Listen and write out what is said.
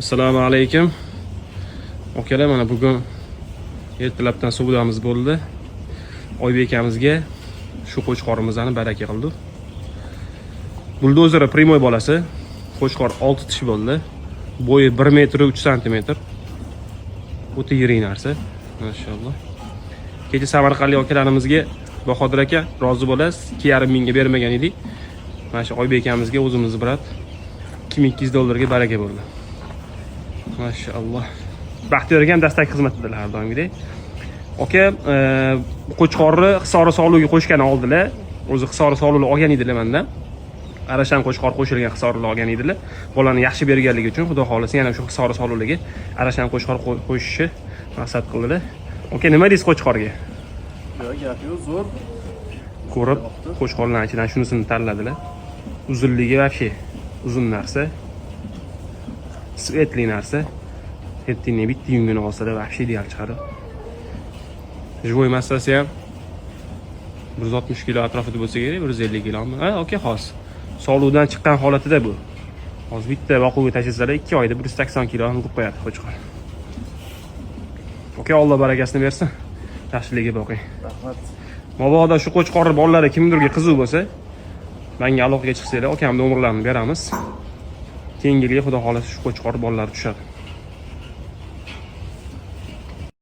Assalomu alaykum. Okalar, mana bugun ertalabdan savdomiz bo'ldi. Oybek akamizga shu qo'chqorimizni baraka qildi. Buldozer primoy bolasi. Qo'chqor 6 tish bo'ldi. Bo'yi 1 metr 3 sm. O'ta yirik narsa, maşallah. Kecha Samarqandlik akalarimizga Bahodir aka rozi bo'lasiz. 2,5 mingga bermagan edik. Mana shu Oybek akamizga o'zimiz birat $2200 baraka bo'ldi. Maşallah. Baxtiyor ham dastak xizmatidalar har doimgidek. Aka, qo'chqorni Hisori Sog'luga qo'shgani oldilar. O'zi Hisori Sog'luga olgan edilar mendan. Arashan qo'chqor qo'shilgan Hisorga olgan edilar. Bolani yaxshi berganligi uchun Xudo xolasa yana shu Hisori Sog'luga Arashan qo'chqor qo'shishni maqsad qildilar. Aka, nima deysiz qo'chqorga? Yo'q, gap yo'q, zo'r. Ko'rib, qo'chqorlarning ichidan shunisini tanladilar. Uzunligi вообще uzun narsa. Svetli narsa. Etini bitta yungini olsalar вообще ideal chiqadi. Живой massasi ham 160 kg atrofida bo'lsa kerak, 150 kg mi? Ha, okey, xos. Sog'luqdan chiqqan holatida bu. Hozir bitta boquvga tashlasalar 2 oyda 180 kg urib qo'yadi qo'chqor. Okey, Alloh barakasini bersin. Yaxshiligiga boqing. Rahmat. Mabodo shu qo'chqorni bolalari kimdirga qiziq bo'lsa, menga aloqaga chiqsanglar, akamning nomerlarini beramiz. Keyingiga Xudo xolasa shu qo'chqor bolalari tushadi.